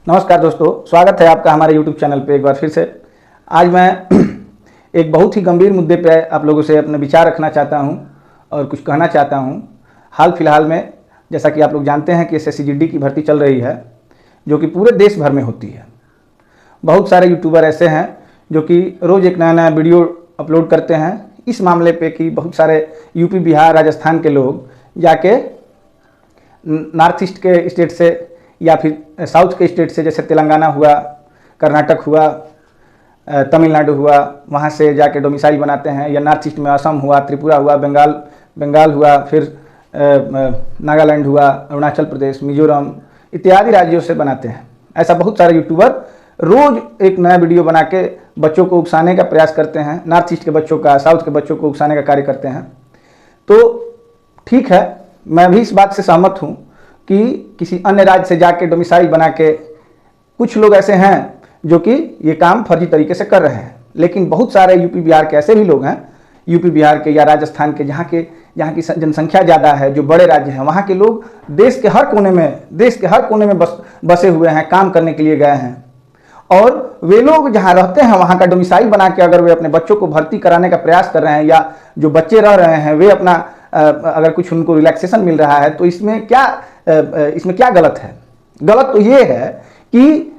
नमस्कार दोस्तों, स्वागत है आपका हमारे YouTube चैनल पे एक बार फिर से। आज मैं एक बहुत ही गंभीर मुद्दे पे आप लोगों से अपने विचार रखना चाहता हूं और कुछ कहना चाहता हूं। हाल फिलहाल में जैसा कि आप लोग जानते हैं कि SSCGD की भर्ती चल रही है, जो कि पूरे देश भर में होती है। बहुत सारे यूट्यूबर ऐसे हैं जो कि रोज़ एक नया नया वीडियो अपलोड करते हैं इस मामले पे कि बहुत सारे यूपी, बिहार, राजस्थान के लोग जाके नॉर्थ ईस्ट के स्टेट से या फिर साउथ के स्टेट से, जैसे तेलंगाना हुआ, कर्नाटक हुआ, तमिलनाडु हुआ, वहाँ से जाके डोमिसाइल बनाते हैं। या नॉर्थ ईस्ट में असम हुआ, त्रिपुरा हुआ, बंगाल हुआ, फिर नागालैंड हुआ, अरुणाचल प्रदेश, मिजोरम इत्यादि राज्यों से बनाते हैं। ऐसा बहुत सारे यूट्यूबर रोज़ एक नया वीडियो बना के बच्चों को उकसाने का प्रयास करते हैं। नॉर्थ ईस्ट के बच्चों का, साउथ के बच्चों को उकसाने का कार्य करते हैं। तो ठीक है, मैं भी इस बात से सहमत हूँ कि किसी अन्य राज्य से जाके डोमिसाइल बना के कुछ लोग ऐसे हैं जो कि ये काम फर्जी तरीके से कर रहे हैं। लेकिन बहुत सारे यूपी, बिहार के ऐसे भी लोग हैं, यूपी, बिहार के या राजस्थान के, जहाँ की जनसंख्या ज़्यादा है, जो बड़े राज्य हैं, वहाँ के लोग देश के हर कोने में बसे हुए हैं, काम करने के लिए गए हैं। और वे लोग जहाँ रहते हैं वहाँ का डोमिसाइल बना के अगर वे अपने बच्चों को भर्ती कराने का प्रयास कर रहे हैं, या जो बच्चे रह रहे हैं वे अपना अगर कुछ उनको रिलैक्सेशन मिल रहा है, तो इसमें क्या गलत है? गलत तो ये है कि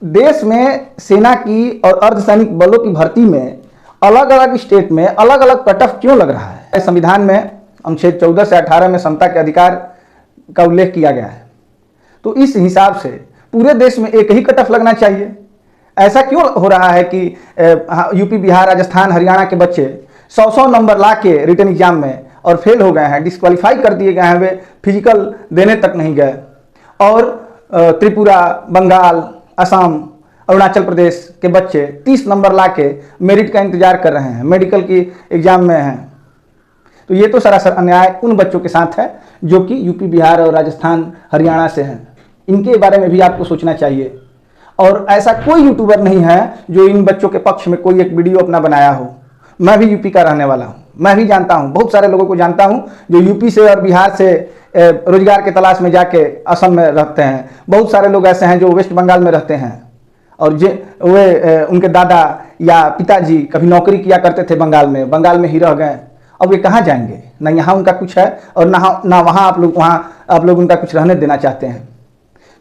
देश में सेना की और अर्धसैनिक बलों की भर्ती में अलग अलग स्टेट में अलग अलग कट ऑफ क्यों लग रहा है? संविधान में अनुच्छेद 14 से 18 में समता के अधिकार का उल्लेख किया गया है। तो इस हिसाब से पूरे देश में एक ही कट ऑफ लगना चाहिए। ऐसा क्यों हो रहा है कि यूपी, बिहार, राजस्थान, हरियाणा के बच्चे 100 नंबर ला के रिटर्न एग्जाम में और फेल हो गए हैं, डिस्क्वालीफाई कर दिए गए हैं, वे फिजिकल देने तक नहीं गए। और त्रिपुरा, बंगाल, असम, अरुणाचल प्रदेश के बच्चे 30 नंबर ला के मेरिट का इंतजार कर रहे हैं, मेडिकल की एग्जाम में हैं। तो ये तो सरासर अन्याय उन बच्चों के साथ है जो कि यूपी, बिहार और राजस्थान, हरियाणा से हैं। इनके बारे में भी आपको सोचना चाहिए। और ऐसा कोई यूट्यूबर नहीं है जो इन बच्चों के पक्ष में कोई एक वीडियो अपना बनाया हो। मैं भी यूपी का रहने वाला हूँ, मैं भी जानता हूँ, बहुत सारे लोगों को जानता हूँ जो यूपी से और बिहार से रोजगार के तलाश में जाके असम में रहते हैं। बहुत सारे लोग ऐसे हैं जो वेस्ट बंगाल में रहते हैं और वे उनके दादा या पिताजी कभी नौकरी किया करते थे बंगाल में ही रह गए। अब वे कहाँ जाएंगे? ना यहाँ उनका कुछ है और ना वहाँ आप लोग उनका कुछ रहने देना चाहते हैं।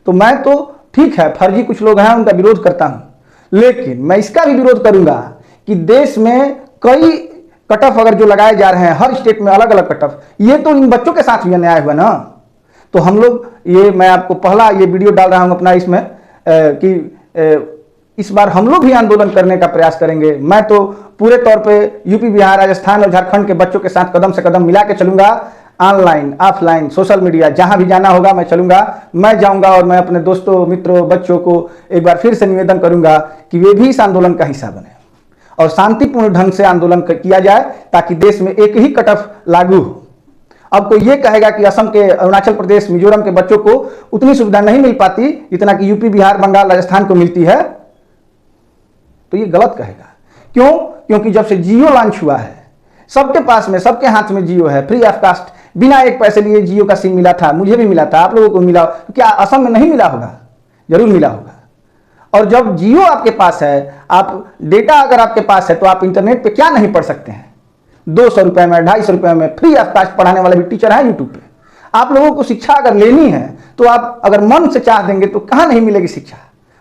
तो मैं तो ठीक है, फर्जी कुछ लोग हैं उनका विरोध करता हूँ, लेकिन मैं इसका भी विरोध करूंगा कि देश में कई कट ऑफ अगर जो लगाए जा रहे हैं, हर स्टेट में अलग अलग कट ऑफ, ये तो इन बच्चों के साथ भी अन्याय हुआ ना। तो हम लोग मैं आपको पहला ये वीडियो डाल रहा हूँ अपना इसमें कि इस बार हम लोग भी आंदोलन करने का प्रयास करेंगे। मैं तो पूरे तौर पे यूपी, बिहार, राजस्थान और झारखंड के बच्चों के साथ कदम से कदम मिला के चलूंगा। ऑनलाइन, ऑफलाइन, सोशल मीडिया, जहां भी जाना होगा मैं चलूंगा, मैं जाऊंगा। और मैं अपने दोस्तों, मित्रों, बच्चों को एक बार फिर से निवेदन करूंगा कि वे भी इस आंदोलन का हिस्सा बने और शांतिपूर्ण ढंग से आंदोलन किया जाए, ताकि देश में एक ही कट ऑफ लागू हो। अब कोई ये कहेगा कि असम के, अरुणाचल प्रदेश, मिजोरम के बच्चों को उतनी सुविधा नहीं मिल पाती जितना कि यूपी, बिहार, बंगाल, राजस्थान को मिलती है, तो ये गलत कहेगा। क्यों? क्योंकि जब से जियो लॉन्च हुआ है, सबके पास में, सबके हाथ में जियो है, फ्री ऑफ कास्ट, बिना एक पैसे लिए जियो का सिम मिला था। मुझे भी मिला था, आप लोगों को मिला। क्या असम में नहीं मिला होगा? जरूर मिला होगा। और जब जियो आपके पास है, आप डेटा अगर आपके पास है, तो आप इंटरनेट पे क्या नहीं पढ़ सकते हैं? 200 रुपए में, 250 रुपए में फ्री ऑफ कास्ट पढ़ाने वाले भी टीचर हैं यूट्यूब पे। आप लोगों को शिक्षा अगर लेनी है तो आप अगर मन से चाह देंगे तो कहाँ नहीं मिलेगी शिक्षा।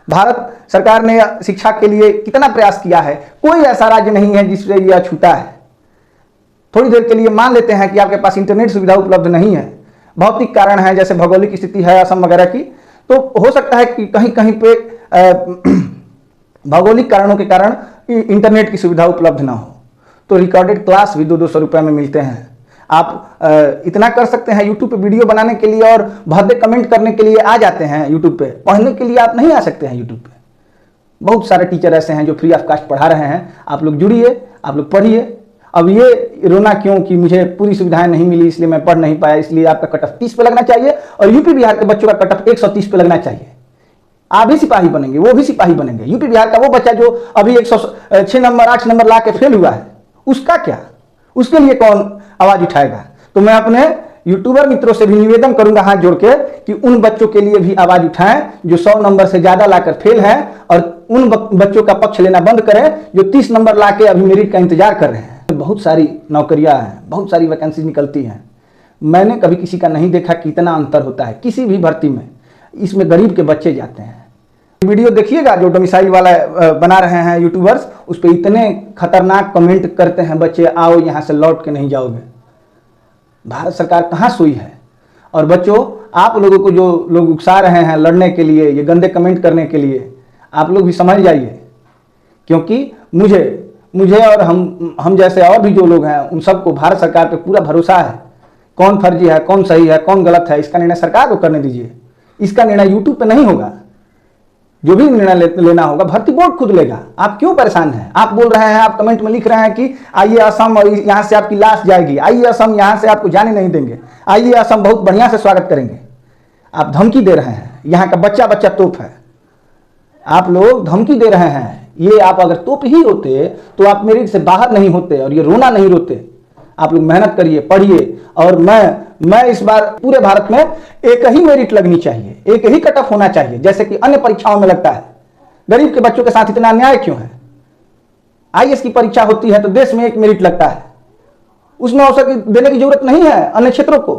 भारत सरकार ने शिक्षा के लिए कितना प्रयास किया है, कोई ऐसा राज्य नहीं है जिससे यह अछूता है। थोड़ी देर के लिए मान लेते हैं कि आपके पास इंटरनेट सुविधा उपलब्ध नहीं है, भौतिक कारण है, जैसे भौगोलिक स्थिति है असम वगैरह की, तो हो सकता है कि कहीं कहीं पे भौगोलिक कारणों के कारण इंटरनेट की सुविधा उपलब्ध ना हो, तो रिकॉर्डेड क्लास भी 200 रुपए में मिलते हैं। आप इतना कर सकते हैं, यूट्यूब पे वीडियो बनाने के लिए और भद्दे कमेंट करने के लिए आ जाते हैं यूट्यूब पे, पढ़ने के लिए आप नहीं आ सकते हैं यूट्यूब पे। बहुत सारे टीचर ऐसे हैं जो फ्री ऑफ कास्ट पढ़ा रहे हैं, आप लोग जुड़िए, आप लोग पढ़िए। अब ये रोना क्यों कि मुझे पूरी सुविधाएं नहीं मिली इसलिए मैं पढ़ नहीं पाया, इसलिए आपका कट ऑफ 30 पे लगना चाहिए और यूपी, बिहार के बच्चों का कट ऑफ 130 पे लगना चाहिए। आप भी सिपाही बनेंगे, वो भी सिपाही बनेंगे। यूपी, बिहार का वो बच्चा जो अभी 106 नंबर, 8 नंबर ला के फेल हुआ है, उसका क्या? उसके लिए कौन आवाज उठाएगा? तो मैं अपने यूट्यूबर मित्रों से भी निवेदन करूंगा हाथ जोड़ के कि उन बच्चों के लिए भी आवाज उठाएं जो 100 नंबर से ज्यादा लाकर फेल हैं, और उन बच्चों का पक्ष लेना बंद करें जो 30 नंबर लाके अभी मेरिट का इंतजार कर रहे हैं। बहुत सारी नौकरियां हैं, बहुत सारी वैकेंसी निकलती हैं। मैंने कभी किसी का नहीं देखा कितना अंतर होता है किसी भी भर्ती में। इसमें गरीब के बच्चे जाते हैं। वीडियो देखिएगा जो डोमिसाइल वाला बना रहे हैं यूट्यूबर्स, उस पर इतने खतरनाक कमेंट करते हैं बच्चे, आओ यहाँ से लौट के नहीं जाओगे। भारत सरकार कहाँ सोई है? और बच्चों, आप लोगों को जो लोग उकसा रहे हैं लड़ने के लिए, ये गंदे कमेंट करने के लिए, आप लोग भी समझ जाइए, क्योंकि मुझे और हम जैसे और भी जो लोग हैं उन सबको भारत सरकार पे पूरा भरोसा है। कौन फर्जी है, कौन सही है, कौन गलत है, इसका निर्णय सरकार को करने दीजिए। इसका निर्णय यूट्यूब पे नहीं होगा। जो भी निर्णय लेना होगा भर्ती बोर्ड खुद लेगा। आप क्यों परेशान हैं? आप बोल रहे हैं, आप कमेंट में लिख रहे हैं कि आइए असम और यहाँ से आपकी लाश जाएगी, आइए असम यहाँ से आपको जाने नहीं देंगे, आइए असम बहुत बढ़िया से स्वागत करेंगे। आप धमकी दे रहे हैं। यहाँ का बच्चा बच्चा तोप है, आप लोग धमकी दे रहे हैं। ये आप अगर तोप ही होते तो आप मेरिट से बाहर नहीं होते और ये रोना नहीं रोते। आप लोग मेहनत करिए, पढ़िए। और मैं इस बार पूरे भारत में एक ही मेरिट लगनी चाहिए, एक ही कट ऑफ होना चाहिए, जैसे कि अन्य परीक्षाओं में लगता है। गरीब के बच्चों के साथ इतना अन्याय क्यों है? आईएएस की परीक्षा होती है तो देश में एक मेरिट लगता है, उसमें अवसर देने की जरूरत नहीं है अन्य क्षेत्रों को।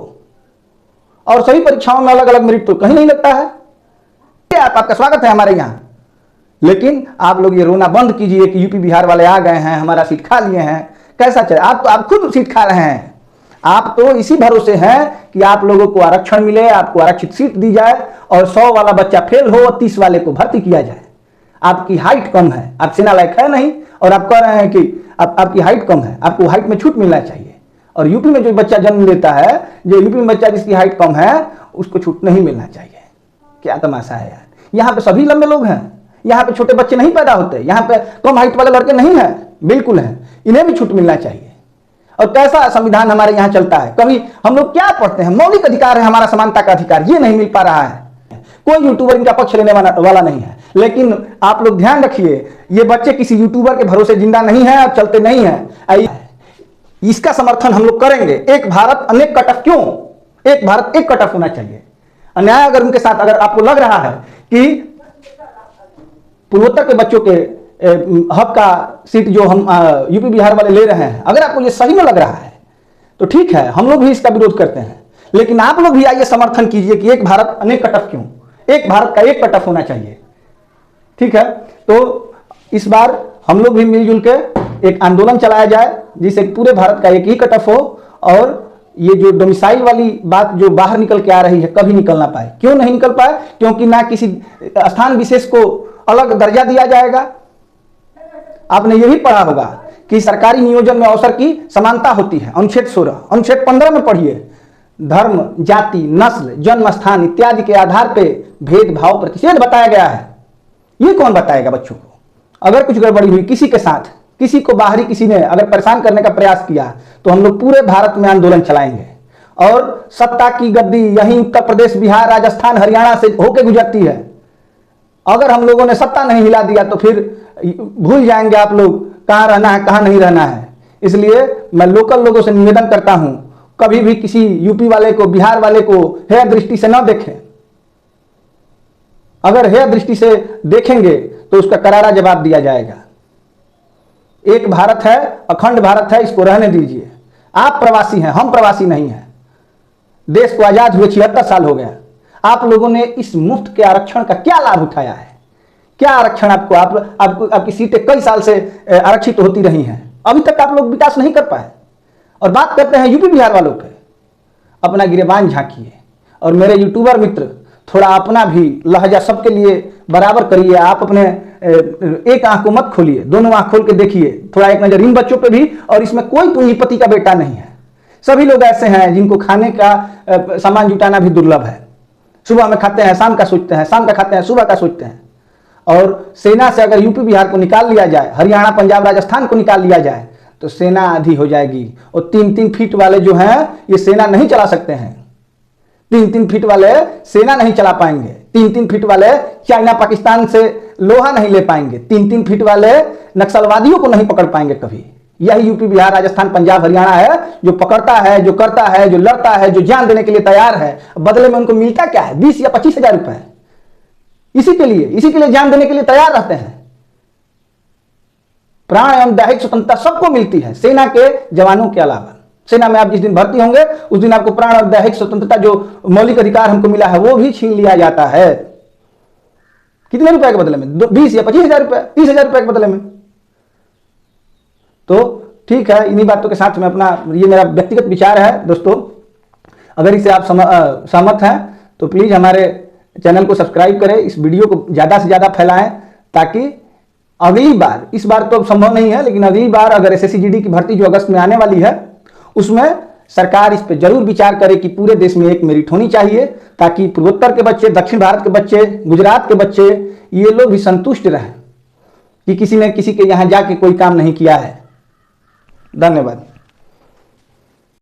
और सभी परीक्षाओं में अलग अलग मेरिट तो कहीं नहीं लगता है। आपका स्वागत है हमारे यहाँ, लेकिन आप लोग ये रोना बंद कीजिए कि यूपी बिहार वाले आ गए हैं, हमारा सीट खा लिए हैं। कैसा चले? आप खुद सीट खा रहे हैं। आप तो इसी भरोसे हैं कि आप लोगों को आरक्षण मिले, आपको आरक्षित सीट दी जाए और 100 वाला बच्चा फेल हो और 30 वाले को भर्ती किया जाए। आपकी हाइट कम है, आप सेना लायक है नहीं, और आप कह रहे हैं कि आपकी हाइट कम है, आपको हाइट में छूट मिलना चाहिए। और यूपी में जो बच्चा जन्म लेता है, जो यूपी में बच्चा जिसकी हाइट कम है, उसको छूट नहीं मिलना चाहिए। क्या तमाशा है यार। यहाँ पे सभी लंबे लोग हैं, यहाँ पे छोटे बच्चे नहीं पैदा होते, यहाँ पे कम हाइट वाले लड़के नहीं हैं, बिल्कुल हैं। इन्हें भी छूट मिलना चाहिए। और कैसा संविधान हमारे यहाँ चलता है? कभी हम लोग क्या पढ़ते हैं? मौलिक अधिकार है हमारा, समानता का अधिकार, ये नहीं मिल पा रहा है। कोई यूट्यूबर इनका पक्ष लेने वाला नहीं है। लेकिन आप लोग ध्यान रखिए, ये बच्चे किसी यूट्यूबर के भरोसे जिंदा नहीं है और चलते नहीं है। इसका समर्थन हम लोग करेंगे। एक भारत अनेक कट ऑफ क्यों? एक भारत एक कट ऑफ होना चाहिए। अन्याय अगर उनके साथ, अगर आपको लग रहा है कि पूर्वोत्तर के बच्चों के हक का सीट जो हम यूपी बिहार वाले ले रहे हैं, अगर आपको ये सही में लग रहा है तो ठीक है, हम लोग भी इसका विरोध करते हैं। लेकिन आप लोग भी आइए समर्थन कीजिए कि एक भारत अनेक कट ऑफ क्यों? एक भारत का एक कट ऑफ होना चाहिए। ठीक है, तो इस बार हम लोग भी मिलजुल के एक आंदोलन चलाया जाए जिससे पूरे भारत का एक ही कट ऑफ हो, और ये जो डोमिसाइल वाली बात जो बाहर निकल के आ रही है कभी निकल ना पाए। क्यों नहीं निकल पाए? क्योंकि ना किसी स्थान विशेष को अलग दर्जा दिया जाएगा। आपने यही पढ़ा होगा कि सरकारी नियोजन में अवसर की समानता होती है। अनुच्छेद 16, अनुच्छेद 15 में पढ़िए, धर्म, जाति, नस्ल, जन्म स्थान इत्यादि के आधार पे भेदभाव प्रतिषेध बताया गया है। ये कौन बताएगा बच्चों को? अगर कुछ गड़बड़ी हुई किसी के साथ, किसी को बाहरी किसी ने अगर परेशान करने का प्रयास किया, तो हम लोग पूरे भारत में आंदोलन चलाएंगे। और सत्ता की गद्दी यही उत्तर प्रदेश, बिहार, राजस्थान, हरियाणा से होकर गुजरती है। अगर हम लोगों ने सत्ता नहीं हिला दिया तो फिर भूल जाएंगे आप लोग कहां रहना है, कहां नहीं रहना है। इसलिए मैं लोकल लोगों से निवेदन करता हूं, कभी भी किसी यूपी वाले को, बिहार वाले को हेय दृष्टि से न देखें। अगर हेय दृष्टि से देखेंगे तो उसका करारा जवाब दिया जाएगा। एक भारत है, अखंड भारत है, इसको रहने दीजिए। आप प्रवासी हैं, हम प्रवासी नहीं हैं। देश को आजाद हुए 76 साल हो गया। आप लोगों ने इस मुफ्त के आरक्षण का क्या लाभ उठाया है? क्या आरक्षण आपको आपकी सीटें कई साल से आरक्षित होती रही हैं, अभी तक आप लोग विकास नहीं कर पाए। और बात करते हैं यूपी बिहार वालों पे। अपना गिरेबान झांकिए। और मेरे यूट्यूबर मित्र, थोड़ा अपना भी लहजा सबके लिए बराबर करिए। आप अपने एक आंख को मत खोलिए, दोनों आंख खोल के देखिए। थोड़ा एक नजर इन बच्चों पे भी। और इसमें कोई पूंजीपति का बेटा नहीं है। सभी लोग ऐसे हैं जिनको खाने का सामान जुटाना भी दुर्लभ है। सुबह में खाते हैं, शाम का सोचते हैं, शाम का खाते हैं, सुबह का सोचते हैं। और सेना से अगर यूपी बिहार को निकाल लिया जाए, हरियाणा, पंजाब, राजस्थान को निकाल लिया जाए, तो सेना आधी हो जाएगी। और 3-3 फीट वाले जो हैं, ये सेना नहीं चला सकते हैं। 3-3 फीट वाले सेना नहीं चला पाएंगे। 3-3 फीट वाले चाइना, पाकिस्तान से लोहा नहीं ले पाएंगे। 3-3 फीट वाले नक्सलवादियों को नहीं पकड़ पाएंगे कभी। यही यूपी, बिहार, राजस्थान, पंजाब, हरियाणा है जो पकड़ता है, जो करता है, जो लड़ता है, जो जान देने के लिए तैयार है। बदले में उनको मिलता क्या है? 20 या 25 हजार रुपए। इसी के लिए जान देने के लिए तैयार रहते हैं। प्राण एवं दैहिक स्वतंत्रता सबको मिलती है, सेना के जवानों के अलावा। सेना में आप जिस दिन भर्ती होंगे उस दिन आपको प्राण और दैहिक स्वतंत्रता, जो मौलिक अधिकार हमको मिला है, वो भी छीन लिया जाता है। कितने रुपए के बदले में? 20 या 25 हजार रुपए, 30 हजार रुपए के बदले में। तो ठीक है, इन्हीं बातों के साथ में अपना, ये मेरा व्यक्तिगत विचार है दोस्तों। अगर इससे आप सहमत हैं तो प्लीज हमारे चैनल को सब्सक्राइब करें, इस वीडियो को ज्यादा से ज्यादा फैलाएं, ताकि अगली बार, इस बार तो संभव नहीं है, लेकिन अगली बार अगर एसएससी जीडी की भर्ती जो अगस्त में आने वाली है, उसमें सरकार इस पर जरूर विचार करे कि पूरे देश में एक मेरिट होनी चाहिए, ताकि पूर्वोत्तर के बच्चे, दक्षिण भारत के बच्चे, गुजरात के बच्चे, ये लोग भी संतुष्ट रहें कि किसी ने किसी के यहां जाके कोई काम नहीं किया है। धन्यवाद।